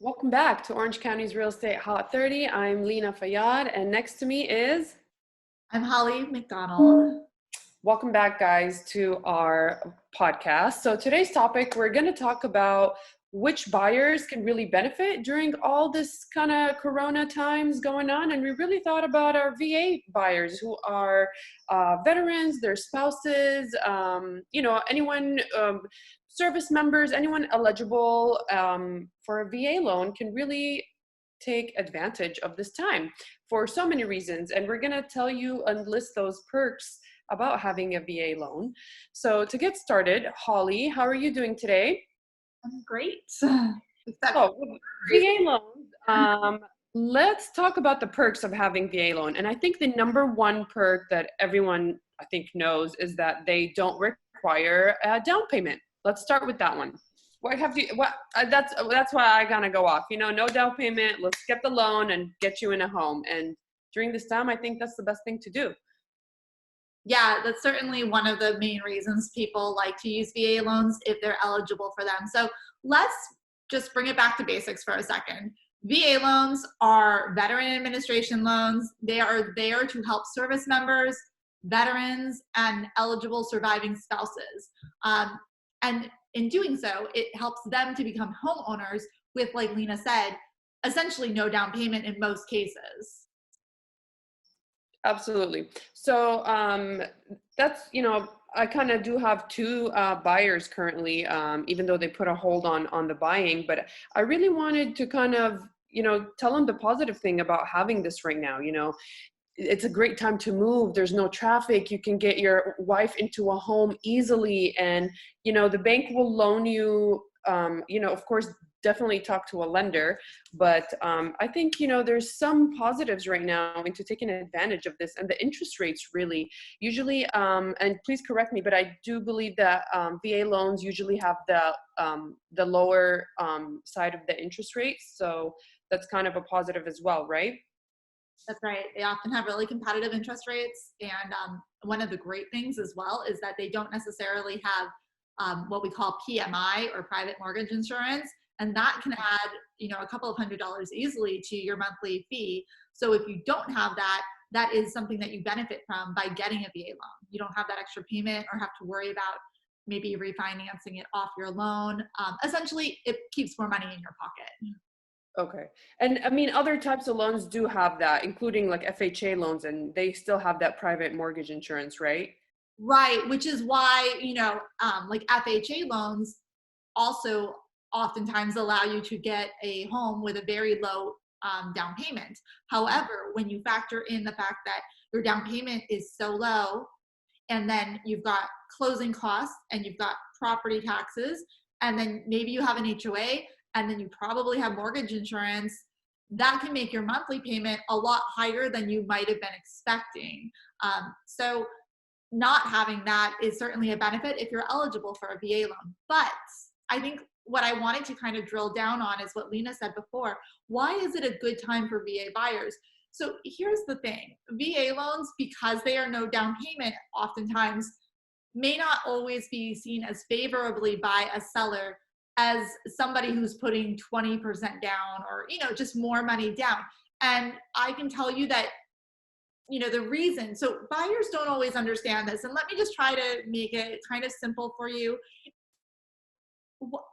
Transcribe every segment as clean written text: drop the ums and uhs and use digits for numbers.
Welcome back to Orange County's Real Estate Hot 30. I'm Lina Fayyad, and next to me is... I'm Holly McDonald. Welcome back, guys, to our podcast. So today's topic, we're going to talk about which buyers can really benefit during all this kind of Corona times going on. And we really thought about our VA buyers who are veterans, their spouses, anyone, service members, anyone eligible for a VA loan can really take advantage of this time for so many reasons. And we're going to tell you and list those perks about having a VA loan. So to get started, Holly, how are you doing today? I'm great. VA loans. Let's talk about the perks of having VA loan. And I think the number one perk that everyone I think knows is that they don't require a down payment. Let's start with that one. That's why I gotta go off. No down payment. Let's get the loan and get you in a home. And during this time, I think that's the best thing to do. Yeah, that's certainly one of the main reasons people like to use VA loans if they're eligible for them. So let's just bring it back to basics for a second. VA loans are veteran administration loans. They are there to help service members, veterans, and eligible surviving spouses. And in doing so, it helps them to become homeowners with, like Lina said, essentially no down payment in most cases. Absolutely. So that's, I kind of do have two buyers currently, even though they put a hold on the buying, but I really wanted to kind of, tell them the positive thing about having this right now. It's a great time to move. There's no traffic. You can get your wife into a home easily. And, the bank will loan you, of course, definitely talk to a lender. But I think, there's some positives right now into taking advantage of this. And the interest rates really usually, and please correct me, but I do believe that VA loans usually have the lower side of the interest rates. So that's kind of a positive as well, right? That's right. They often have really competitive interest rates. And one of the great things as well is that they don't necessarily have what we call PMI or private mortgage insurance. And that can add, a couple of $100s easily to your monthly fee. So if you don't have that, that is something that you benefit from by getting a VA loan. You don't have that extra payment or have to worry about maybe refinancing it off your loan. Essentially, it keeps more money in your pocket. Okay. And I mean, other types of loans do have that, including like FHA loans, and they still have that private mortgage insurance, right? Right. Which is why, like FHA loans also oftentimes allow you to get a home with a very low down payment. However, when you factor in the fact that your down payment is so low, and then you've got closing costs and you've got property taxes, and then maybe you have an HOA, and then you probably have mortgage insurance, that can make your monthly payment a lot higher than you might have been expecting. So not having that is certainly a benefit if you're eligible for a VA loan. But I think what I wanted to kind of drill down on is what Lina said before. Why is it a good time for VA buyers? So here's the thing. VA loans, because they are no down payment, oftentimes may not always be seen as favorably by a seller as somebody who's putting 20% down or, just more money down. And I can tell you that, the reason, so buyers don't always understand this. And let me just try to make it kind of simple for you.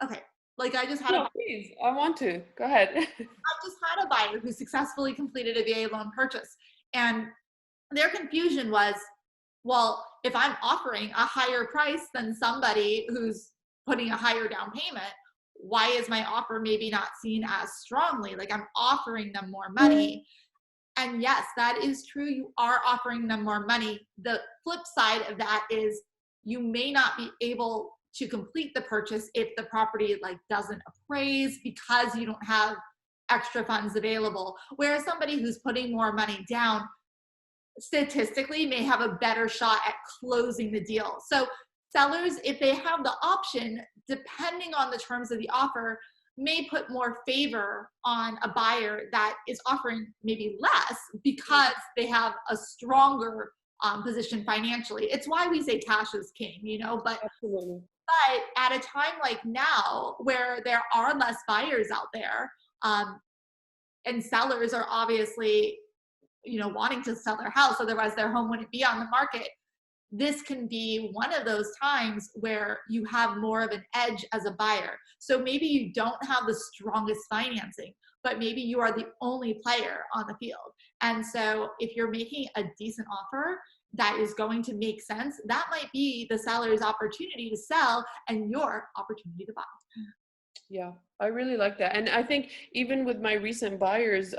Okay. Like I just had please, I want to. Go ahead. I just had a buyer who successfully completed a VA loan purchase. And their confusion was, well, if I'm offering a higher price than somebody who's putting a higher down payment, why is my offer maybe not seen as strongly? Like I'm offering them more money. And yes, that is true. You are offering them more money. The flip side of that is you may not be able to complete the purchase if the property doesn't appraise because you don't have extra funds available. Whereas somebody who's putting more money down statistically may have a better shot at closing the deal. So sellers, if they have the option, depending on the terms of the offer, may put more favor on a buyer that is offering maybe less because they have a stronger position financially. It's why we say cash is king, but Absolutely. But at a time like now where there are less buyers out there, And sellers are obviously, wanting to sell their house, otherwise their home wouldn't be on the market. This can be one of those times where you have more of an edge as a buyer. So maybe you don't have the strongest financing, but maybe you are the only player on the field. And so if you're making a decent offer that is going to make sense, that might be the seller's opportunity to sell and your opportunity to buy. Yeah, I really like that. And I think even with my recent buyers,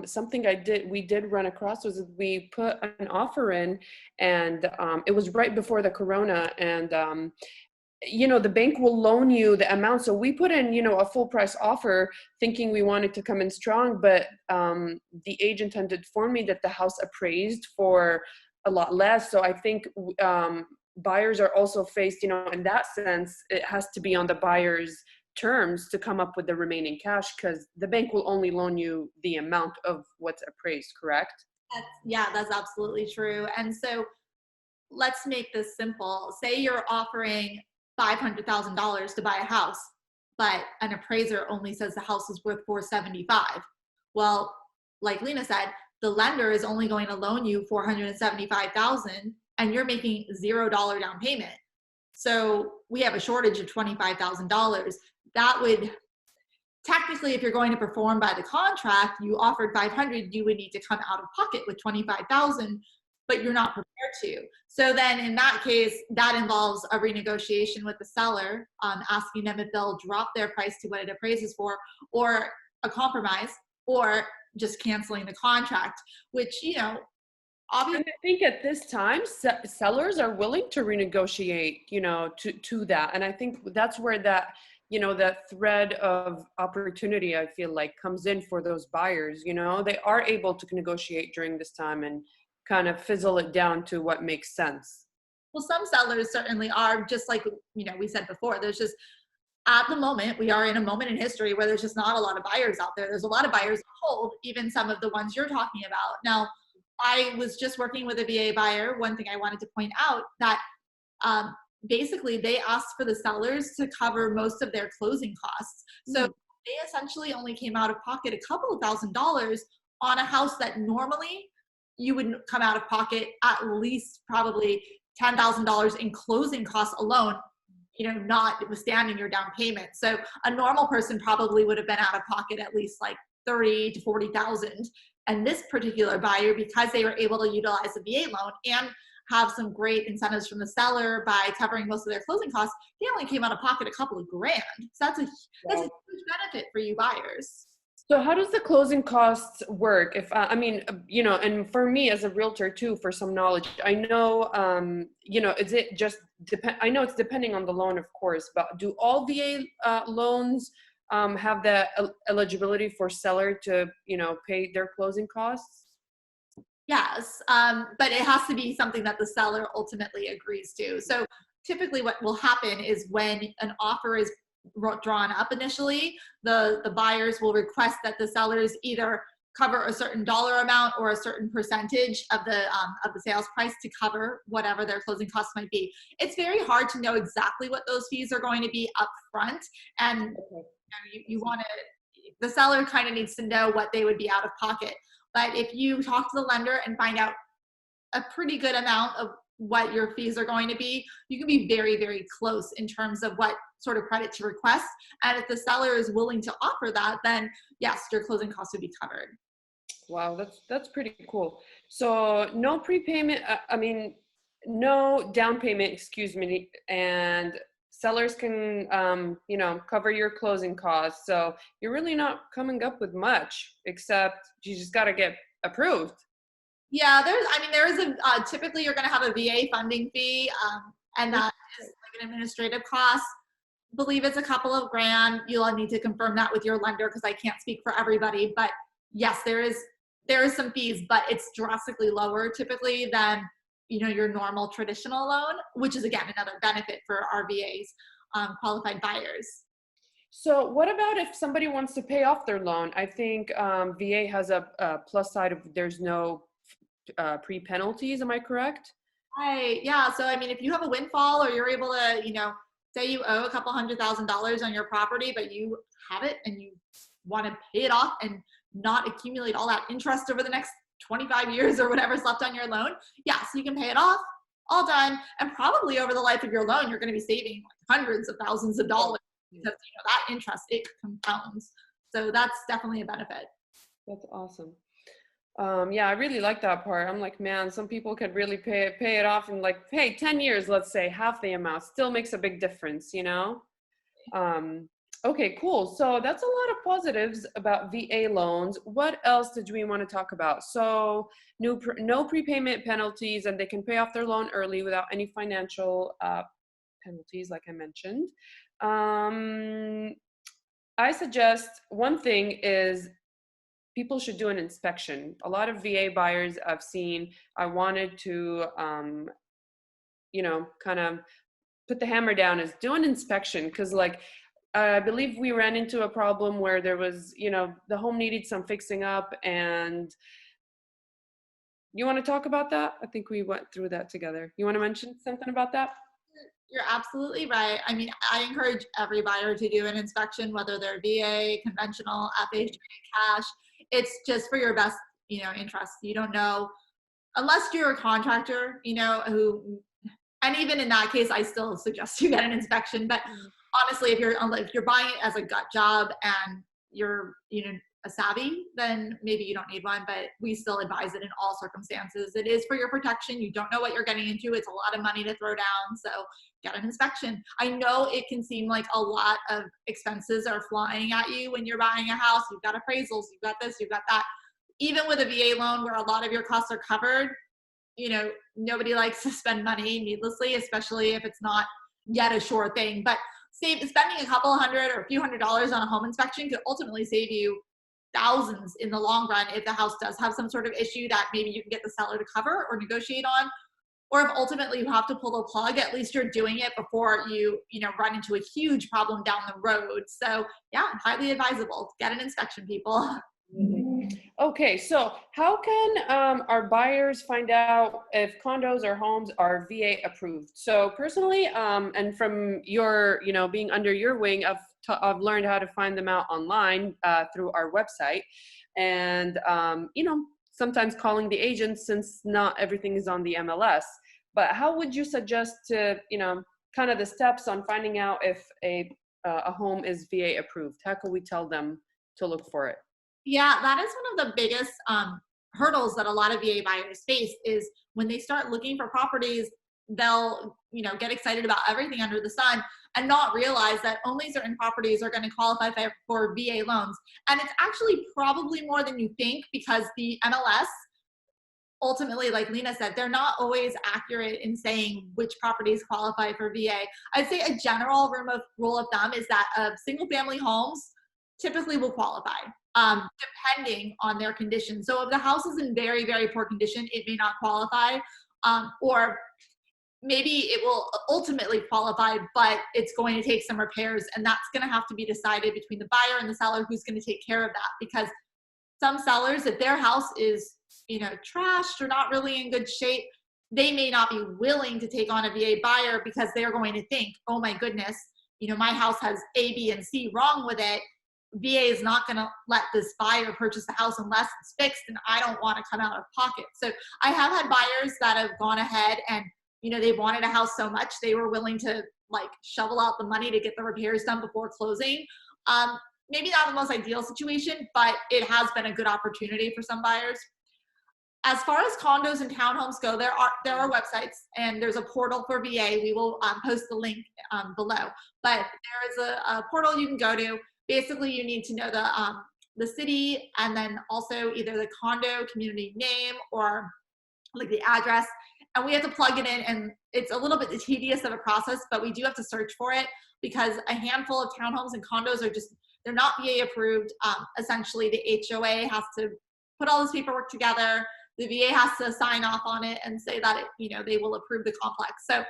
something we did run across was we put an offer in, and it was right before the corona, and the bank will loan you the amount. So we put in, a full price offer thinking we wanted to come in strong, but the agent had informed me that the house appraised for a lot less. So I think buyers are also faced, in that sense, it has to be on the buyer's terms to come up with the remaining cash, because the bank will only loan you the amount of what's appraised, correct? That's absolutely true. And so let's make this simple. Say you're offering $500,000 to buy a house, but an appraiser only says the house is worth 475. Well, like Lina said, the lender is only going to loan you 475,000 and you're making $0 down payment. So we have a shortage of $25,000. That would technically, if you're going to perform by the contract, you offered 500, you would need to come out of pocket with 25,000, but you're not prepared to. So then in that case, that involves a renegotiation with the seller, asking them if they'll drop their price to what it appraises for, or a compromise, or just canceling the contract, which, obviously. And I think at this time, sellers are willing to renegotiate, to that. And I think that's where that, that thread of opportunity, I feel like, comes in for those buyers. They are able to negotiate during this time and kind of fizzle it down to what makes sense. Well, some sellers certainly are, just like, we said before, there's just, at the moment, we are in a moment in history where there's just not a lot of buyers out there. There's a lot of buyers on hold, even some of the ones you're talking about. Now, I was just working with a VA buyer. One thing I wanted to point out that basically they asked for the sellers to cover most of their closing costs. So they essentially only came out of pocket a couple of $1,000s on a house that normally you would come out of pocket at least probably $10,000 in closing costs alone, notwithstanding your down payment. So a normal person probably would have been out of pocket at least like 30 to 40,000. And this particular buyer, because they were able to utilize the VA loan and have some great incentives from the seller by covering most of their closing costs, they only came out of pocket a couple of grand. So that's a huge benefit for you buyers. So how does the closing costs work? If and for me as a realtor too, for some knowledge, I know, is it just I know it's depending on the loan, of course, but do all VA loans have the eligibility for seller to, pay their closing costs? Yes, but it has to be something that the seller ultimately agrees to. So typically what will happen is when an offer is drawn up initially, the buyers will request that the sellers either cover a certain dollar amount or a certain percentage of the sales price to cover whatever their closing costs might be. It's very hard to know exactly what those fees are going to be up front, and you want to, the seller kind of needs to know what they would be out of pocket. But if you talk to the lender and find out a pretty good amount of what your fees are going to be, you can be very, very close in terms of what sort of credit to request. And if the seller is willing to offer that, then yes, your closing costs would be covered. Wow, that's pretty cool. So no prepayment, no down payment, excuse me, and sellers can, cover your closing costs. So you're really not coming up with much, except you just got to get approved. Yeah, there is a, typically you're going to have a VA funding fee, and that is like an administrative cost. Believe it's a couple of grand. You'll need to confirm that with your lender because I can't speak for everybody. But yes, there is some fees, but it's drastically lower typically than, your normal traditional loan, which is again another benefit for our VAs, qualified buyers. So what about if somebody wants to pay off their loan? I think VA has a plus side of there's no pre-penalties. Am I correct? Right. Yeah. So if you have a windfall or you're able to, say you owe a couple $100,000 on your property, but you have it and you want to pay it off and not accumulate all that interest over the next 25 years or whatever's left on your loan, yeah, so you can pay it off, all done. And probably over the life of your loan, you're going to be saving hundreds of thousands of dollars because that interest, it compounds. So that's definitely a benefit. That's awesome. Yeah, I really like that part. I'm like, man, some people could really pay it off in like, hey, 10 years, let's say, half the amount still makes a big difference, you know? Okay, cool. So that's a lot of positives about VA loans. What else did we want to talk about? So no prepayment penalties, and they can pay off their loan early without any financial penalties, like I mentioned. I suggest one thing is people should do an inspection. A lot of VA buyers I've seen, I wanted to, kind of put the hammer down is do an inspection. Because like, I believe we ran into a problem where there was, the home needed some fixing up. And you want to talk about that? I think we went through that together. You want to mention something about that? You're absolutely right. I mean, I encourage every buyer to do an inspection, whether they're VA, conventional, FHA, cash. It's just for your best, interest. You don't know, unless you're a contractor, and even in that case, I still suggest you get an inspection. But honestly, if you're buying it as a gut job and you're, a savvy, then maybe you don't need one, but we still advise it in all circumstances. It is for your protection. You don't know what you're getting into. It's a lot of money to throw down. So get an inspection. I know it can seem like a lot of expenses are flying at you when you're buying a house. You've got appraisals, you've got this, you've got that. Even with a VA loan where a lot of your costs are covered, nobody likes to spend money needlessly, especially if it's not yet a sure thing. But spending a couple hundred or a few $100s on a home inspection could ultimately save you thousands in the long run if the house does have some sort of issue that maybe you can get the seller to cover or negotiate on. Or if ultimately you have to pull the plug, at least you're doing it before you run into a huge problem down the road. So yeah, highly advisable. Get an inspection, people. Okay, so how can our buyers find out if condos or homes are VA approved? So personally, and from your, being under your wing, I've learned how to find them out online through our website, and sometimes calling the agents since not everything is on the MLS. But how would you suggest to, kind of the steps on finding out if a home is VA approved? How can we tell them to look for it? Yeah, that is one of the biggest hurdles that a lot of VA buyers face is when they start looking for properties, they'll, get excited about everything under the sun and not realize that only certain properties are going to qualify for VA loans. And it's actually probably more than you think because the MLS, ultimately, like Lina said, they're not always accurate in saying which properties qualify for VA. I'd say a general rule of thumb is that single family homes typically will qualify. Depending on their condition. So if the house is in very, very poor condition, it may not qualify, or maybe it will ultimately qualify, but it's going to take some repairs, and that's going to have to be decided between the buyer and the seller who's going to take care of that. Because some sellers, if their house is, trashed or not really in good shape, they may not be willing to take on a VA buyer because they're going to think, oh my goodness, my house has A, B, and C wrong with it. VA is not going to let this buyer purchase the house unless it's fixed, and I don't want to come out of pocket. So I have had buyers that have gone ahead and, they wanted a house so much they were willing to like shovel out the money to get the repairs done before closing. Maybe not the most ideal situation, but it has been a good opportunity for some buyers. As far as condos and townhomes go, there are websites and there's a portal for VA. We will post the link below, but there is a portal you can go to. Basically, you need to know the city and then also either the condo community name or like the address. And we have to plug it in, and it's a little bit tedious of a process, but we do have to search for it because a handful of townhomes and condos they're not VA approved. Essentially, the HOA has to put all this paperwork together. The VA has to sign off on it and say that they will approve the complex. So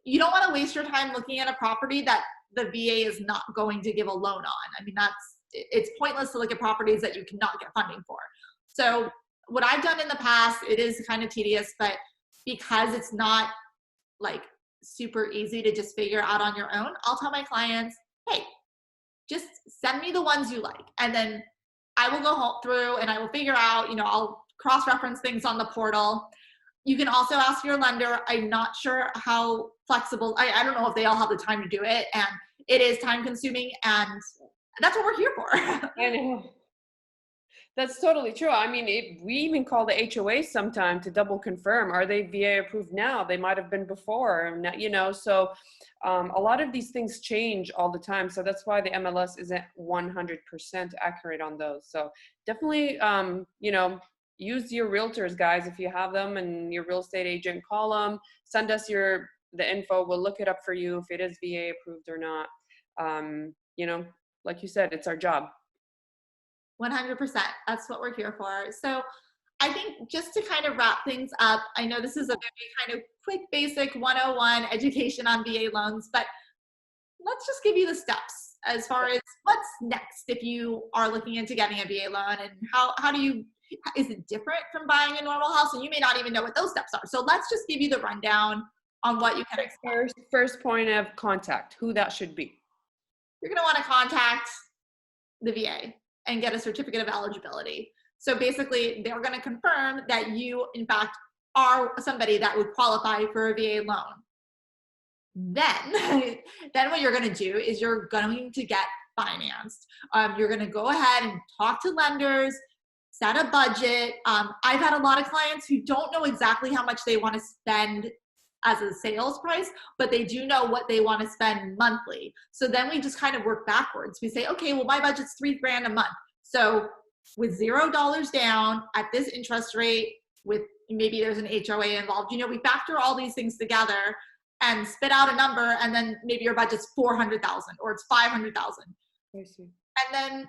you don't want to waste your time looking at a property that the VA is not going to give a loan on. I mean, it's pointless to look at properties that you cannot get funding for. So what I've done in the past, it is kind of tedious, but because it's not like super easy to just figure out on your own, I'll tell my clients, hey, just Send me the ones you like. And then I will go through and I will figure out, I'll cross-reference things on the portal. You can also ask your lender. I'm not sure how flexible, I don't know if they all have the time to do it. And it is time consuming, and that's what we're here for. I know. That's totally true. I mean, we even call the HOA sometime to double confirm, are they VA approved now? They might have been before, so a lot of these things change all the time. So that's why the MLS isn't 100% accurate on those. So definitely, use your realtors, guys, if you have them, and your real estate agent, call them, send us the info. We'll look it up for you if it is VA approved or not. Like you said, it's our job. 100%. That's what we're here for. So I think just to kind of wrap things up, I know this is a very kind of quick, basic 101 education on VA loans, but let's just give you the steps as far as what's next if you are looking into getting a VA loan, and how do you, is it different from buying a normal house? And you may not even know what those steps are. So let's just give you the rundown on what you can expect. First point of contact, who that should be. You're going to want to contact the VA and get a certificate of eligibility. So basically, they're going to confirm that you, in fact, are somebody that would qualify for a VA loan. Then what you're going to do is you're going to get financed. You're going to go ahead and talk to lenders, set a budget. I've had a lot of clients who don't know exactly how much they want to spend as a sales price, but they do know what they want to spend monthly. So then we just kind of work backwards. We say, okay, well, my budget's $3,000 a month. So with $0 down at this interest rate, with maybe there's an HOA involved, we factor all these things together and spit out a number, and then maybe your budget's $400,000 or it's $500,000. I see. And then,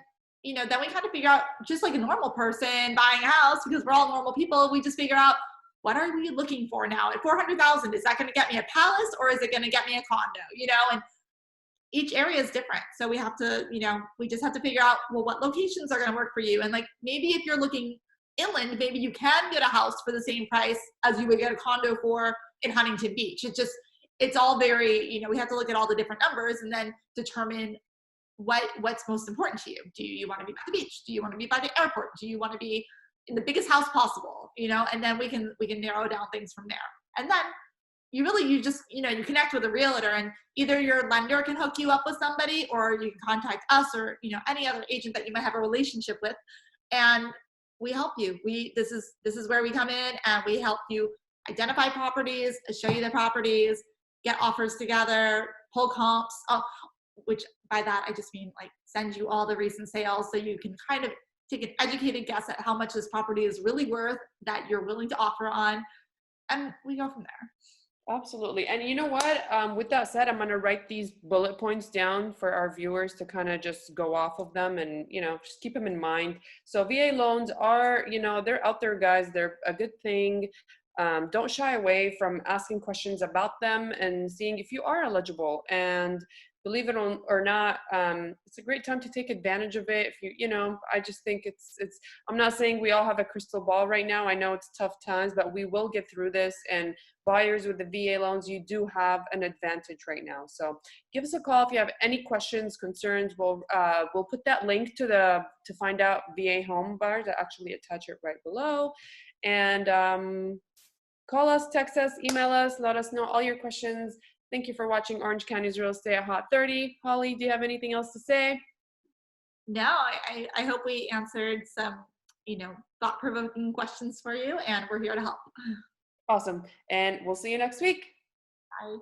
then we kind of figure out, just like a normal person buying a house, because we're all normal people, we just figure out, what are we looking for now? At $400,000, is that going to get me a palace, or is it going to get me a condo? And each area is different. So we have to, we just have to figure out, well, what locations are going to work for you. And like, maybe if you're looking inland, maybe you can get a house for the same price as you would get a condo for in Huntington Beach. It's all very, we have to look at all the different numbers and then determine what's most important to you. Do you want to be by the beach? Do you want to be by the airport? Do you want to be in the biggest house possible? And then we can narrow down things from there. And then you just, you connect with a realtor, and either your lender can hook you up with somebody, or you can contact us, or, any other agent that you might have a relationship with. And we help you. This is where we come in, and we help you identify properties, show you the properties, get offers together, pull comps, which by that, I just mean like send you all the recent sales so you can kind of take an educated guess at how much this property is really worth that you're willing to offer on. And we go from there. Absolutely. And you know what? With that said, I'm going to write these bullet points down for our viewers to kind of just go off of them and, just keep them in mind. So VA loans are, they're out there, guys. They're a good thing. Don't shy away from asking questions about them and seeing if you are eligible. And believe it or not, it's a great time to take advantage of it. If I just think it's, I'm not saying we all have a crystal ball right now. I know it's tough times, but we will get through this. And buyers with the VA loans, you do have an advantage right now. So give us a call if you have any questions, concerns. We'll put that link to find out VA home buyers. I actually attach it right below. And call us, text us, email us, let us know all your questions. Thank you for watching Orange County's Real Estate at Hot 30. Holly, do you have anything else to say? No, I hope we answered some, thought-provoking questions for you, and we're here to help. Awesome. And we'll see you next week. Bye.